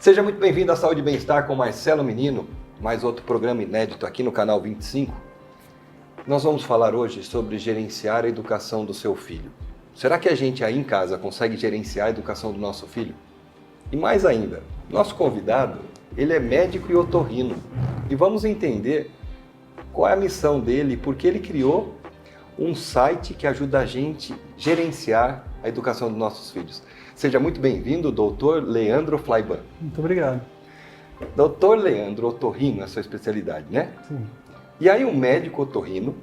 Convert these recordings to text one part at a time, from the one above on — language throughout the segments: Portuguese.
Seja muito bem-vindo à Saúde e Bem-Estar com Marcelo Menino, mais outro programa inédito aqui no canal 25. Nós vamos falar hoje sobre gerenciar a educação do seu filho. Será que a gente aí em casa consegue gerenciar a educação do nosso filho? E mais ainda, nosso convidado, ele é médico e otorrino. E vamos entender qual é a missão dele e por que ele criou um site que ajuda a gente a gerenciar a educação dos nossos filhos. Seja muito bem-vindo, Dr. Leandro Fleiban. Muito obrigado. Dr. Leandro otorrino é a sua especialidade, né? Sim. E aí um médico otorrino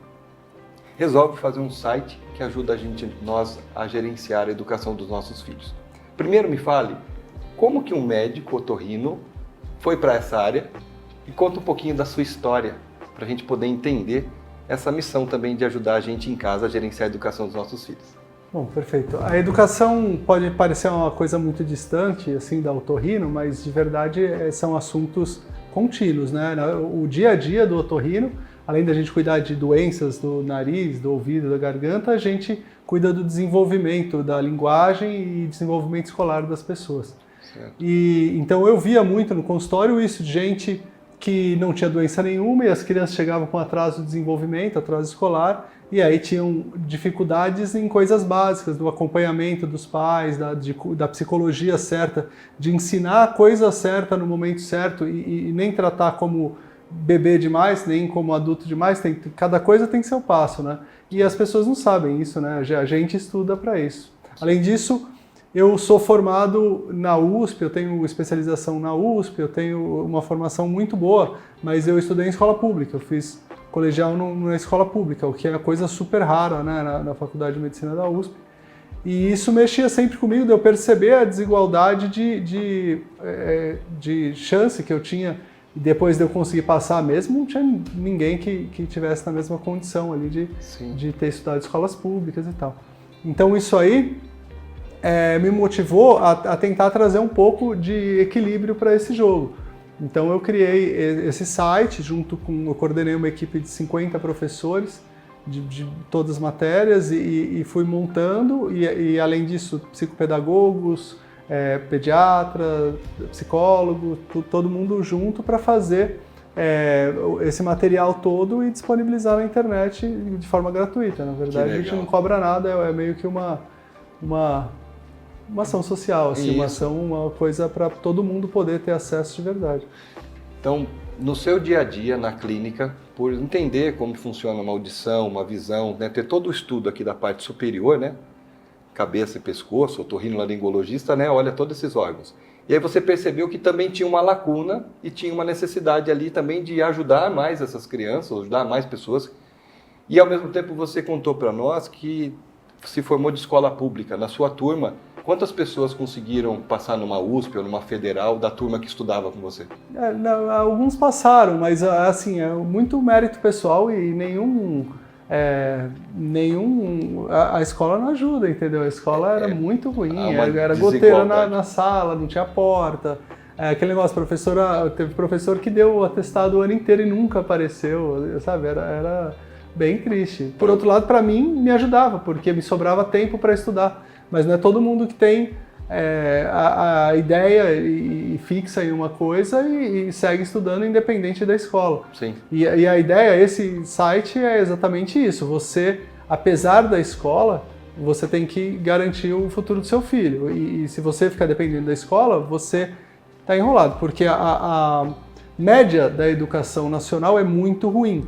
resolve fazer um site que ajuda nós a gerenciar a educação dos nossos filhos. Primeiro me fale, como que um médico otorrino foi para essa área e conta um pouquinho da sua história, para a gente poder entender essa missão também de ajudar a gente em casa a gerenciar a educação dos nossos filhos. Bom, perfeito. A educação pode parecer uma coisa muito distante, assim, da otorrino, mas de verdade são assuntos contínuos, né? O dia a dia do otorrino, além da gente cuidar de doenças do nariz, do ouvido, da garganta, a gente cuida do desenvolvimento da linguagem e desenvolvimento escolar das pessoas. Certo. E então eu via muito no consultório isso de gente que não tinha doença nenhuma e as crianças chegavam com atraso de desenvolvimento, atraso escolar, e aí tinham dificuldades em coisas básicas, do acompanhamento dos pais, da psicologia certa, de ensinar a coisa certa no momento certo e nem tratar como bebê demais, nem como adulto demais, cada coisa tem seu passo, né? E as pessoas não sabem isso, né? A gente estuda para isso. Além disso, eu sou formado na USP, eu tenho especialização na USP, eu tenho uma formação muito boa, mas eu estudei em escola pública, eu fiz colegial na escola pública, o que é coisa super rara, né, na Faculdade de Medicina da USP. E isso mexia sempre comigo, de eu perceber a desigualdade de chance que eu tinha, e depois de eu conseguir passar mesmo, não tinha ninguém que tivesse na mesma condição ali de ter estudado em escolas públicas e tal. Então isso aí me motivou a tentar trazer um pouco de equilíbrio para esse jogo. Então eu criei esse site, eu coordenei uma equipe de 50 professores de todas as matérias e fui montando, e além disso, psicopedagogos, pediatra, psicólogo, todo mundo junto para fazer esse material todo e disponibilizar na internet de forma gratuita. Na verdade, a gente não cobra nada, é meio que uma ação social, assim, uma coisa para todo mundo poder ter acesso de verdade. Então, no seu dia a dia, na clínica, por entender como funciona uma audição, uma visão, né, ter todo o estudo aqui da parte superior, né, cabeça e pescoço, otorrinolaringologista, né, olha todos esses órgãos. E aí você percebeu que também tinha uma lacuna e tinha uma necessidade ali também de ajudar mais essas crianças, ajudar mais pessoas. E ao mesmo tempo você contou para nós que se formou de escola pública. Na sua turma, quantas pessoas conseguiram passar numa USP ou numa federal da turma que estudava com você? Alguns passaram, mas assim, é muito mérito pessoal e a escola não ajuda, entendeu? A escola era muito ruim, era goteira na sala, não tinha porta. Aquele negócio, teve professor que deu o atestado o ano inteiro e nunca apareceu, sabe? Era bem triste. Por outro lado, para mim, me ajudava, porque me sobrava tempo para estudar. Mas não é todo mundo que tem a ideia e fixa em uma coisa e segue estudando independente da escola. Sim. E a ideia, esse site é exatamente isso. Você, apesar da escola, você tem que garantir o futuro do seu filho. E se você ficar dependendo da escola, você está enrolado, porque a média da educação nacional é muito ruim.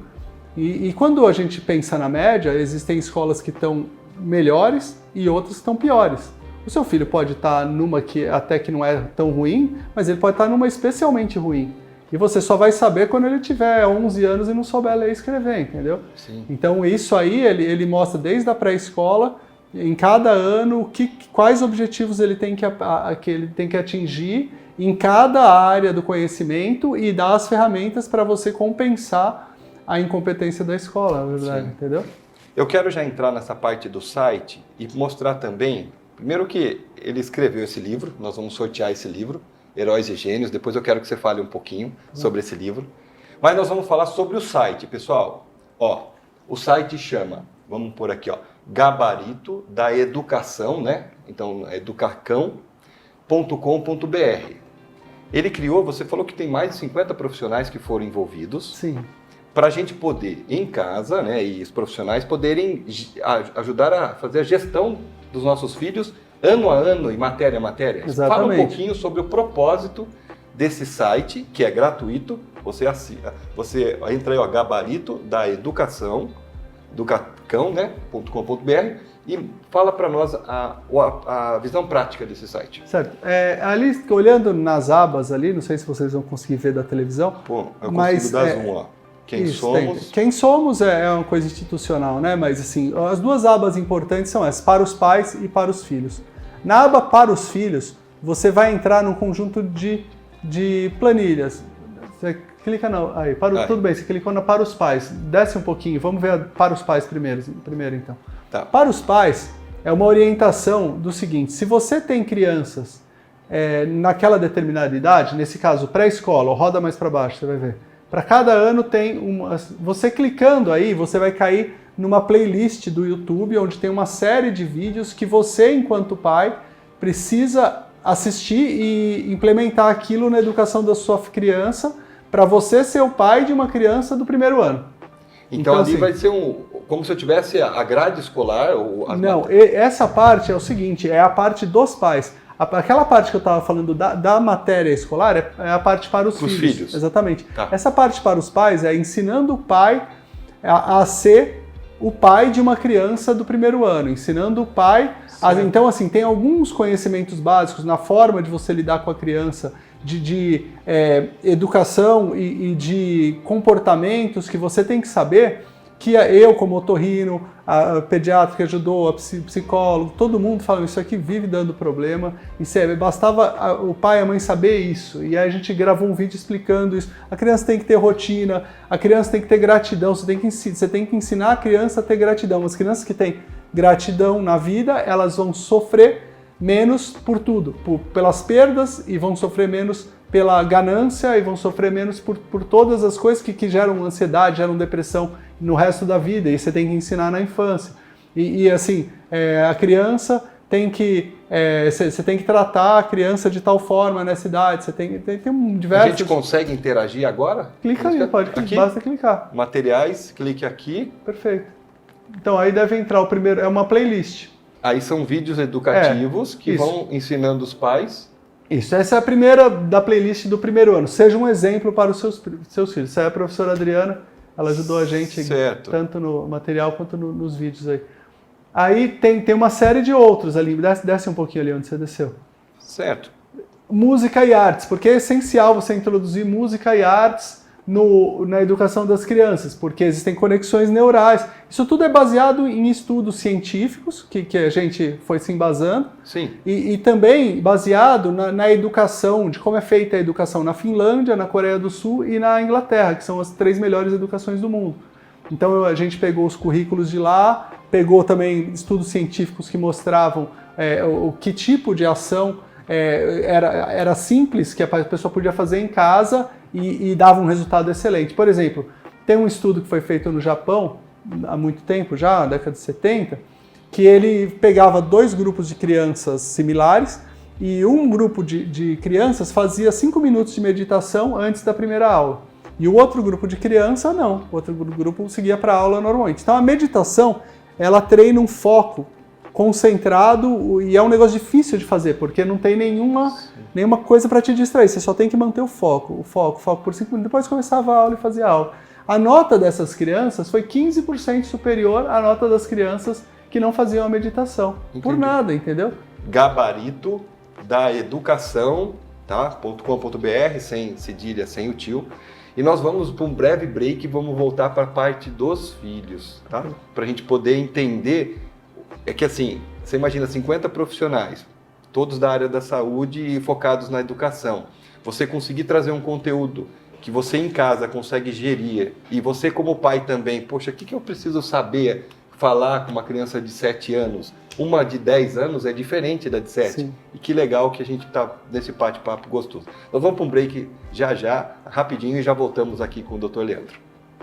E quando a gente pensa na média, existem escolas que estão melhores e outras que estão piores. O seu filho pode estar numa que até que não é tão ruim, mas ele pode estar numa especialmente ruim. E você só vai saber quando ele tiver 11 anos e não souber ler e escrever, entendeu? Sim. Então isso aí ele mostra desde a pré-escola, em cada ano, quais objetivos ele tem que atingir em cada área do conhecimento e dar as ferramentas para você compensar a incompetência da escola, na verdade, Sim. entendeu? Eu quero já entrar nessa parte do site e mostrar também, primeiro que ele escreveu esse livro, nós vamos sortear esse livro, Heróis e Gênios, depois eu quero que você fale um pouquinho sobre esse livro. Mas nós vamos falar sobre o site, pessoal. Ó, o site chama, vamos pôr aqui, ó, Gabarito da Educação, né? Então, educacão.com.br. Ele criou, você falou que tem mais de 50 profissionais que foram envolvidos. Sim. Para a gente poder, em casa, né, e os profissionais poderem ajudar a fazer a gestão dos nossos filhos ano a ano e matéria a matéria. Exatamente. Fala um pouquinho sobre o propósito desse site, que é gratuito. Você entra aí, ó, Gabarito da Educação, educacão, né, .com.br, e fala para nós a visão prática desse site. Certo. Ali, olhando nas abas ali, não sei se vocês vão conseguir ver da televisão. Pô, eu mas, consigo dar zoom, ó. Quem somos é uma coisa institucional, né? Mas assim, as duas abas importantes são essas, para os pais e para os filhos. Na aba para os filhos, você vai entrar num conjunto de planilhas. Você clica aí, tudo bem, você clicou na para os pais. Desce um pouquinho, vamos ver para os pais primeiro então. Tá. Para os pais, é uma orientação do seguinte: se você tem crianças naquela determinada idade, nesse caso pré-escola, roda mais para baixo, você vai ver. Para cada ano tem uma. Você clicando aí, você vai cair numa playlist do YouTube, onde tem uma série de vídeos que você, enquanto pai, precisa assistir e implementar aquilo na educação da sua criança, para você ser o pai de uma criança do primeiro ano. Então ali assim, vai ser como se eu tivesse a grade escolar? Essa parte é o seguinte, é a parte dos pais. Aquela parte que eu estava falando da matéria escolar é a parte para os filhos. Exatamente. Tá. Essa parte para os pais é ensinando o pai a ser o pai de uma criança do primeiro ano, ensinando o pai. Então, assim, tem alguns conhecimentos básicos na forma de você lidar com a criança, de educação e de comportamentos que você tem que saber, que eu, como otorrino, a pediatra que ajudou, a psicólogo, todo mundo fala, isso aqui vive dando problema, e bastava o pai e a mãe saber isso, e aí a gente gravou um vídeo explicando isso. A criança tem que ter rotina, a criança tem que ter gratidão, você tem que ensinar a criança a ter gratidão. As crianças que têm gratidão na vida, elas vão sofrer menos por tudo, pelas perdas, e vão sofrer menos pela ganância, e vão sofrer menos por todas as coisas que geram ansiedade, geram depressão no resto da vida, e você tem que ensinar na infância. E assim, a criança tem que... você tem que tratar a criança de tal forma nessa idade, você tem diversos... A gente consegue interagir agora? Clica aí, basta clicar. Materiais, clique aqui. Perfeito. Então aí deve entrar o primeiro, é uma playlist. Aí são vídeos educativos que vão ensinando os pais. Isso, essa é a primeira da playlist do primeiro ano. Seja um exemplo para os seus filhos. Essa é a professora Adriana, ela ajudou a gente tanto no material quanto nos vídeos aí. Aí tem uma série de outros ali, desce um pouquinho ali onde você desceu. Certo. Música e artes, porque é essencial você introduzir música e artes na educação das crianças, porque existem conexões neurais. Isso tudo é baseado em estudos científicos, que a gente foi se embasando. Sim. E também baseado na educação, de como é feita a educação na Finlândia, na Coreia do Sul e na Inglaterra, que são as 3 melhores educações do mundo. Então a gente pegou os currículos de lá, pegou também estudos científicos que mostravam que tipo de ação era simples, que a pessoa podia fazer em casa e dava um resultado excelente. Por exemplo, tem um estudo que foi feito no Japão, há muito tempo já, na década de 70, que ele pegava 2 grupos de crianças similares e um grupo de crianças fazia 5 minutos de meditação antes da primeira aula. E o outro grupo de criança, não. O outro grupo seguia para a aula normalmente. Então a meditação, ela treina um foco concentrado e é um negócio difícil de fazer, porque não tem nenhuma coisa para te distrair. Você só tem que manter o foco por 5 minutos. Depois começava a aula e fazia aula. A nota dessas crianças foi 15% superior à nota das crianças que não faziam a meditação. Entendi. Por nada, entendeu? Gabarito da Educação, tá? .com.br, sem cedilha, sem o tio. E nós vamos para um breve break e vamos voltar para a parte dos filhos, tá? Para a gente poder entender. É que assim, você imagina 50 profissionais, todos da área da saúde e focados na educação. Você conseguir trazer um conteúdo que você em casa consegue gerir e você como pai também, poxa, o que eu preciso saber falar com uma criança de 7 anos? Uma de 10 anos é diferente da de 7. Sim. E que legal que a gente está nesse bate-papo gostoso. Nós vamos para um break já, rapidinho, e já voltamos aqui com o Dr. Leandro.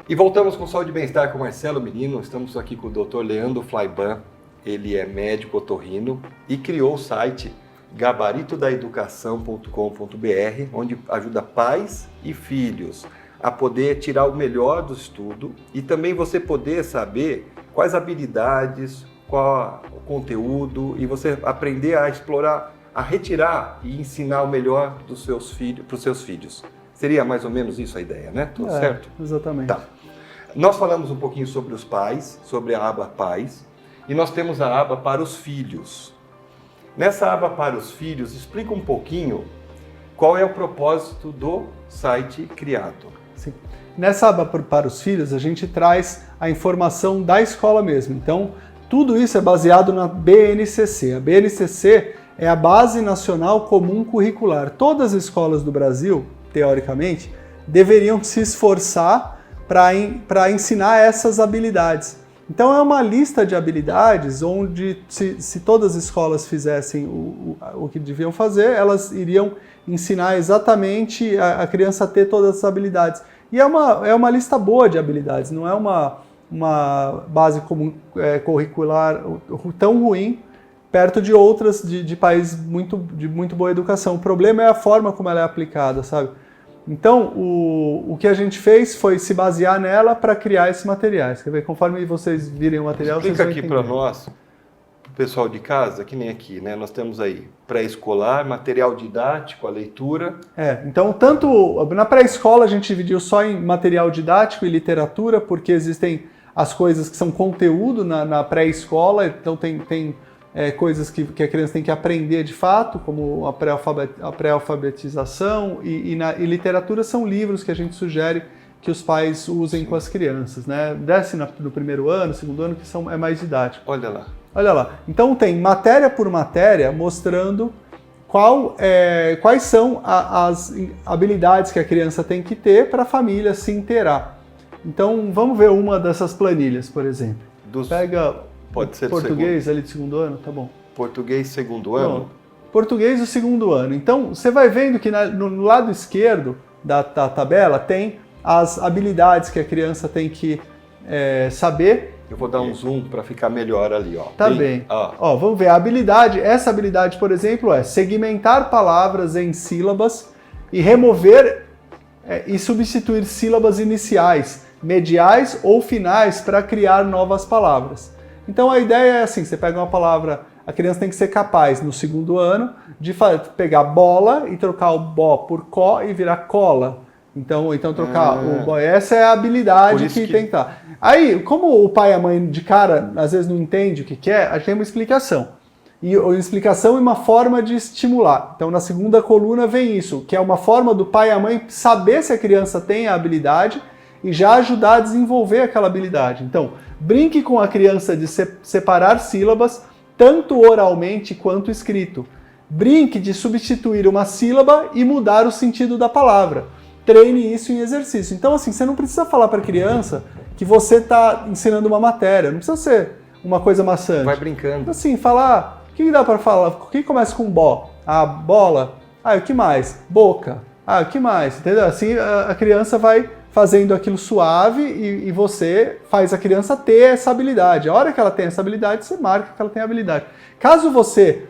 E voltamos com Saúde e Bem-Estar com Marcelo Menino. Estamos aqui com o Dr. Leandro Flyban. Ele é médico otorrino e criou o site gabaritodaeducação.com.br, onde ajuda pais e filhos a poder tirar o melhor do estudo e também você poder saber quais habilidades, qual o conteúdo e você aprender a explorar, a retirar e ensinar o melhor dos seus filhos, para os seus filhos. Seria mais ou menos isso a ideia, né? Tudo certo? Exatamente. Tá. Nós falamos um pouquinho sobre os pais, sobre a aba pais, e nós temos a aba para os filhos. Nessa aba para os filhos, explica um pouquinho qual é o propósito do site criado. Sim. Nessa aba para os filhos, a gente traz a informação da escola mesmo. Então, tudo isso é baseado na BNCC. A BNCC é a Base Nacional Comum Curricular. Todas as escolas do Brasil, teoricamente, deveriam se esforçar para ensinar essas habilidades. Então, é uma lista de habilidades onde, se todas as escolas fizessem o que deviam fazer, elas iriam ensinar exatamente a criança a ter todas essas habilidades. E é uma lista boa de habilidades, não é uma base comum curricular tão ruim, perto de outras de países de muito boa educação. O problema é a forma como ela é aplicada, sabe? Então, o que a gente fez foi se basear nela para criar esses materiais. Quer ver? Conforme vocês virem o material, explica vocês vão aqui entender. para nós, pro pessoal de casa, que nem aqui, né? Nós temos aí pré-escolar, material didático, a leitura. Então, tanto na pré-escola a gente dividiu só em material didático e literatura, porque existem as coisas que são conteúdo na pré-escola, então tem coisas que a criança tem que aprender de fato, como a pré-alfabetização, e literatura são livros que a gente sugere que os pais usem com as crianças, né? Desce no primeiro ano, segundo ano, que é mais didático. Olha lá. Olha lá. Então tem matéria por matéria mostrando quais são as habilidades que a criança tem que ter para a família se inteirar. Então vamos ver uma dessas planilhas, por exemplo. Pega pode ser português ali do segundo ano, tá bom. Português segundo ano? Não, português do segundo ano. Então você vai vendo que no lado esquerdo da tabela tem as habilidades que a criança tem que saber. Eu vou dar um zoom para ficar melhor ali, ó. Tá bem. Ó, vamos ver. Essa habilidade, por exemplo, é segmentar palavras em sílabas e remover e substituir sílabas iniciais, mediais ou finais para criar novas palavras. Então a ideia é assim, você pega uma palavra, a criança tem que ser capaz, no segundo ano, de pegar bola e trocar o bó por có e virar cola. Então trocar o bó. Essa é a habilidade que tem que estar. Aí, como o pai e a mãe de cara às vezes não entende o que é, a gente tem uma explicação. E a explicação é uma forma de estimular. Então na segunda coluna vem isso, que é uma forma do pai e a mãe saber se a criança tem a habilidade e já ajudar a desenvolver aquela habilidade. Então, brinque com a criança de separar sílabas, tanto oralmente quanto escrito. Brinque de substituir uma sílaba e mudar o sentido da palavra. Treine isso em exercício. Então, assim, você não precisa falar para a criança que você está ensinando uma matéria. Não precisa ser uma coisa maçante. Vai brincando. Assim, falar... O que dá para falar? O que começa com bó? Ah, bola. Ah, o que mais? Boca. Ah, o que mais? Entendeu? Assim, a criança vai fazendo aquilo suave e você faz a criança ter essa habilidade. A hora que ela tem essa habilidade, você marca que ela tem a habilidade. Caso você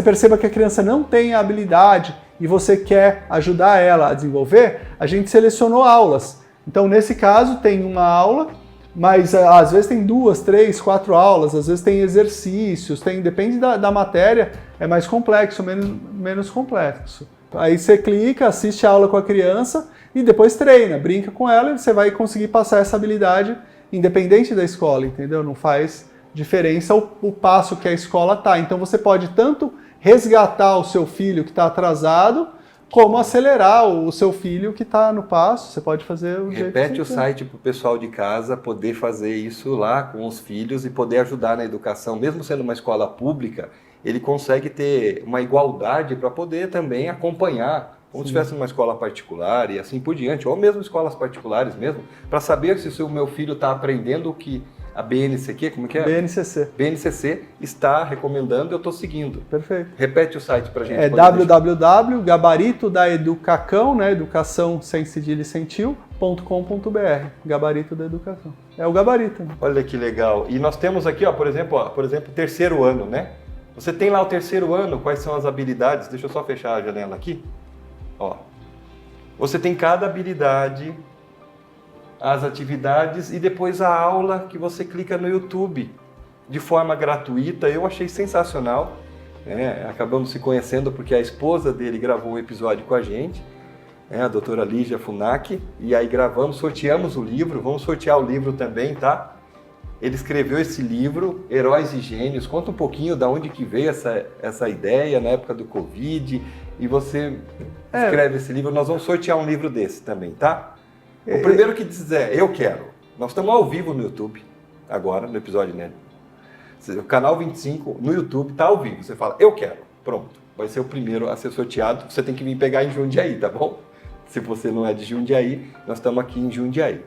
perceba que a criança não tem a habilidade e você quer ajudar ela a desenvolver, a gente selecionou aulas. Então, nesse caso, tem uma aula, mas às vezes tem 2, 3, 4 aulas, às vezes tem exercícios, depende da matéria, é mais complexo, menos complexo. Aí você clica, assiste a aula com a criança e depois treina, brinca com ela e você vai conseguir passar essa habilidade independente da escola, entendeu? Não faz diferença o passo que a escola está. Então você pode tanto resgatar o seu filho que está atrasado, como acelerar o seu filho que está no passo. Você pode fazer o jeito. Repete o site para o pessoal de casa poder fazer isso lá com os filhos e poder ajudar na educação. Mesmo sendo uma escola pública, ele consegue ter uma igualdade para poder também acompanhar, como se estivesse numa escola particular e assim por diante, ou mesmo escolas particulares mesmo, para saber se o meu filho está aprendendo o que a BNCQ, como que é? BNCC está recomendando, eu estou seguindo. Perfeito. Repete o site para a gente. É www.gabaritodaeducacão, né, educação sem cedilha e sem tio.com.br. Gabarito da educação. É o gabarito. Né? Olha que legal. E nós temos aqui, por exemplo, terceiro ano, né? Você tem lá o terceiro ano, quais são as habilidades? Deixa eu só fechar a janela aqui. Ó, você tem cada habilidade, as atividades e depois a aula que você clica no YouTube de forma gratuita. Eu achei sensacional. Acabamos se conhecendo porque a esposa dele gravou um episódio com a gente, a doutora Lígia Funac, e aí gravamos, sorteamos o livro, vamos sortear o livro também, tá? Ele escreveu esse livro, Heróis e Gênios. Conta um pouquinho de onde que veio essa ideia na época do Covid, e você escreve esse livro. Nós vamos sortear um livro desse também, tá? O primeiro que dizer, eu quero. Nós estamos ao vivo no YouTube, agora, no episódio Nélio. O canal 25 no YouTube está ao vivo. Você fala, eu quero. Pronto. Vai ser o primeiro a ser sorteado. Você tem que vir pegar em Jundiaí, tá bom? Se você não é de Jundiaí, nós estamos aqui em Jundiaí.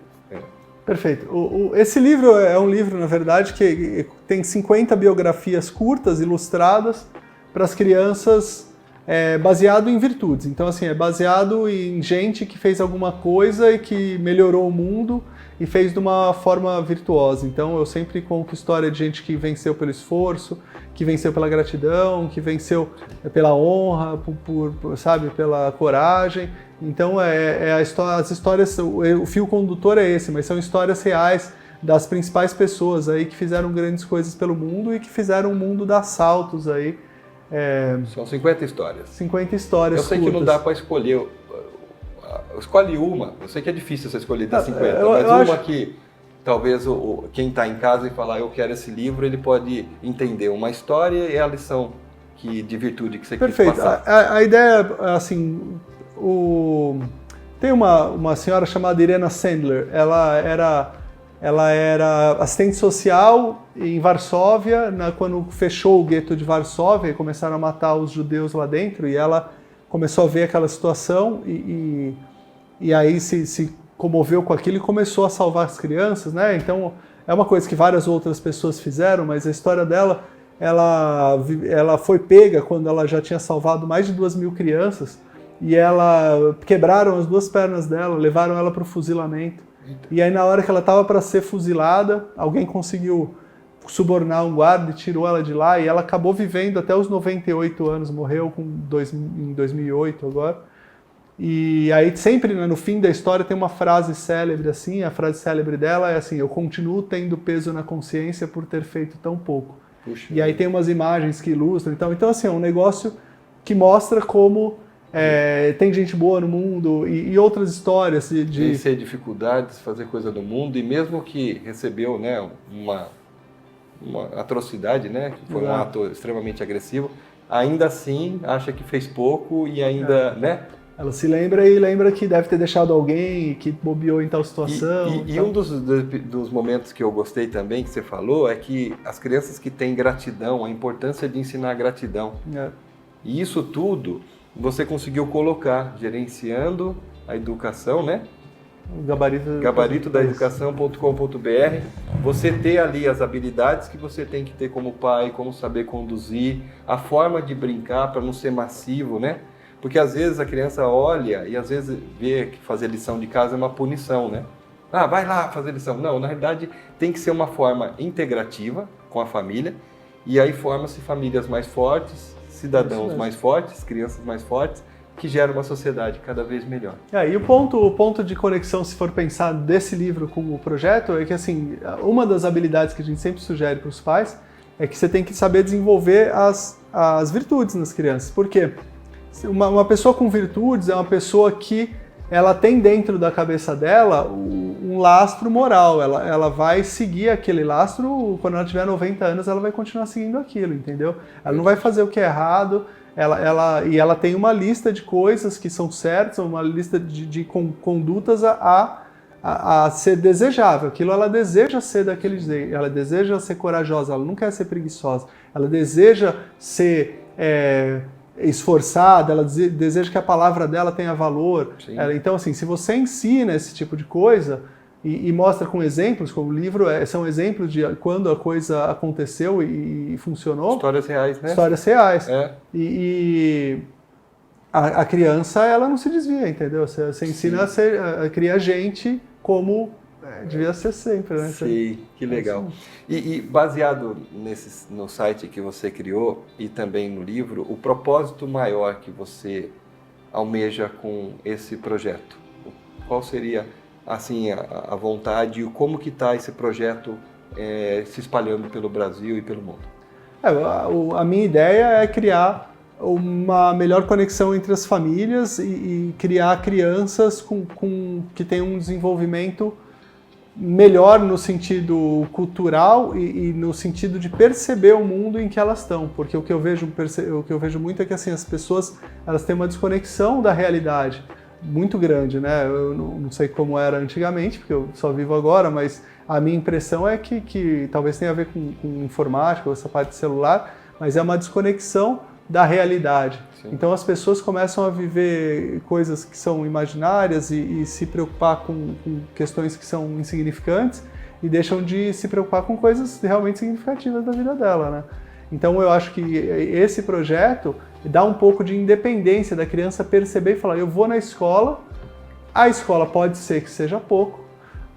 Perfeito. Esse livro é um livro, na verdade, que tem 50 biografias curtas, ilustradas, para as crianças, baseado em virtudes. Então, assim, é baseado em gente que fez alguma coisa e que melhorou o mundo e fez de uma forma virtuosa. Então, eu sempre conto história de gente que venceu pelo esforço, que venceu pela gratidão, que venceu pela honra, sabe, pela coragem. Então, as histórias, o fio condutor é esse, mas são histórias reais das principais pessoas aí que fizeram grandes coisas pelo mundo e que fizeram o mundo dar saltos aí. São 50 histórias. 50 histórias Eu sei curtas. que não dá para escolher. Escolhe uma. Eu sei que é difícil você escolher das 50, mas uma que talvez quem está em casa e falar eu quero esse livro, ele pode entender uma história e a lição de virtude que você quis passar. Perfeito. A ideia, assim, tem uma senhora chamada Irena Sandler. Ela era assistente social em Varsóvia, quando fechou o gueto de Varsóvia e começaram a matar os judeus lá dentro, e ela começou a ver aquela situação e aí se comoveu com aquilo e começou a salvar as crianças, né? Então, é uma coisa que várias outras pessoas fizeram, mas a história dela, ela foi pega quando ela já tinha salvado mais de 2.000 crianças, e quebraram as 2 pernas dela, levaram ela para o fuzilamento. E aí, na hora que ela estava para ser fuzilada, alguém conseguiu subornar um guarda e tirou ela de lá, e ela acabou vivendo até os 98 anos, morreu em 2008 agora. E aí sempre, né, no fim da história tem uma frase célebre assim, a frase célebre dela é assim: eu continuo tendo peso na consciência por ter feito tão pouco. Puxa. E aí tem umas imagens que ilustram, então assim, é um negócio que mostra como tem gente boa no mundo e outras histórias de vencer dificuldades, fazer coisa do mundo, e mesmo que recebeu, né, uma atrocidade, né, que foi um ato extremamente agressivo, ainda assim acha que fez pouco e ainda, né? Ela se lembra que deve ter deixado alguém que bobeou em tal situação. E um dos momentos que eu gostei também, que você falou, é que as crianças que têm gratidão, a importância de ensinar gratidão. E isso tudo você conseguiu colocar, gerenciando a educação, né? O gabarito da educação.com.br. Você ter ali as habilidades que você tem que ter como pai, como saber conduzir, a forma de brincar para não ser massivo, né? Porque às vezes a criança olha e às vezes vê que fazer lição de casa é uma punição, né? Ah, vai lá fazer lição. Não, na realidade tem que ser uma forma integrativa com a família, e aí forma-se famílias mais fortes, cidadãos mais fortes, crianças mais fortes, que geram uma sociedade cada vez melhor. E o ponto de conexão, se for pensar desse livro com o projeto, é que assim, uma das habilidades que a gente sempre sugere para os pais é que você tem que saber desenvolver as virtudes nas crianças. Por quê? Uma pessoa com virtudes é uma pessoa que ela tem dentro da cabeça dela um lastro moral. Ela vai seguir aquele lastro, quando ela tiver 90 anos, ela vai continuar seguindo aquilo, entendeu? Ela não vai fazer o que é errado, ela tem uma lista de coisas que são certas, uma lista de condutas a ser desejável. Aquilo ela deseja ser daquele jeito, ela deseja ser corajosa, ela não quer ser preguiçosa, ela deseja ser esforçada, ela deseja que a palavra dela tenha valor. Então, assim, se você ensina esse tipo de coisa e mostra com exemplos, como o livro são exemplos de quando a coisa aconteceu e funcionou. Histórias reais, né? Histórias reais. E a criança, ela não se desvia, entendeu? Você ensina a criar gente como devia ser sempre, né? Sei, que legal. E baseado no site que você criou e também no livro, o propósito maior que você almeja com esse projeto? Qual seria, assim, a vontade e como que está esse projeto se espalhando pelo Brasil e pelo mundo? A minha ideia é criar uma melhor conexão entre as famílias e criar crianças que tenham um desenvolvimento melhor no sentido cultural e no sentido de perceber o mundo em que elas estão, porque o que eu vejo muito é que assim, as pessoas elas têm uma desconexão da realidade muito grande, né? Eu não sei como era antigamente, porque eu só vivo agora, mas a minha impressão é que talvez tenha a ver com informática, ou essa parte de celular, mas é uma desconexão da realidade. Sim. Então as pessoas começam a viver coisas que são imaginárias e se preocupar com questões que são insignificantes e deixam de se preocupar com coisas realmente significativas da vida dela, né? Então eu acho que esse projeto dá um pouco de independência da criança perceber e falar, eu vou na escola, a escola pode ser que seja pouco,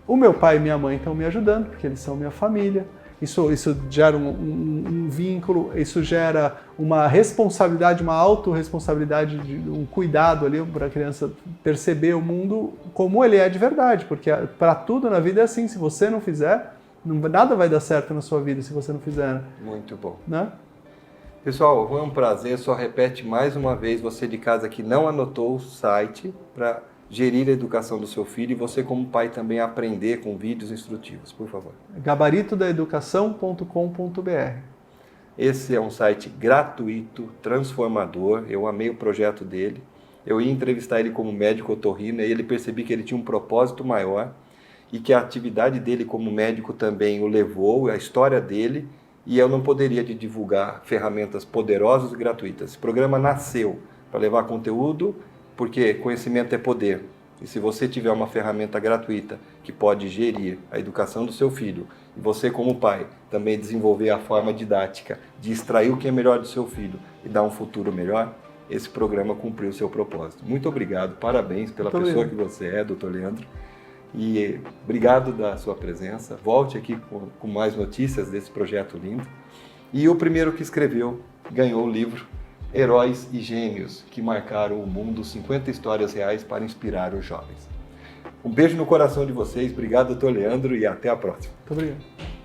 o meu pai e minha mãe estão me ajudando, porque eles são minha família. Isso gera um vínculo, isso gera uma responsabilidade, uma autorresponsabilidade, um cuidado ali para a criança perceber o mundo como ele é de verdade, porque para tudo na vida é assim, se você não fizer, nada vai dar certo na sua vida se você não fizer. Muito bom. Né? Pessoal, foi um prazer, só repete mais uma vez, você de casa que não anotou o site para gerir a educação do seu filho e você como pai também aprender com vídeos instrutivos, por favor. gabaritodaeducação.com.br. Esse é um site gratuito, transformador, eu amei o projeto dele. Eu ia entrevistar ele como médico otorrino e ele percebi que ele tinha um propósito maior e que a atividade dele como médico também o levou, a história dele, e eu não poderia divulgar ferramentas poderosas e gratuitas. Esse programa nasceu para levar conteúdo, porque conhecimento é poder. E se você tiver uma ferramenta gratuita que pode gerir a educação do seu filho, e você como pai também desenvolver a forma didática de extrair o que é melhor do seu filho e dar um futuro melhor, esse programa cumpriu o seu propósito. Muito obrigado, parabéns pela pessoa que você é, Dr. Leandro. E obrigado da sua presença. Volte aqui com mais notícias desse projeto lindo. E o primeiro que escreveu ganhou o livro Heróis e Gênios que marcaram o mundo, 50 histórias reais para inspirar os jovens. Um beijo no coração de vocês, obrigado, Dr. Leandro, e até a próxima. Muito obrigado.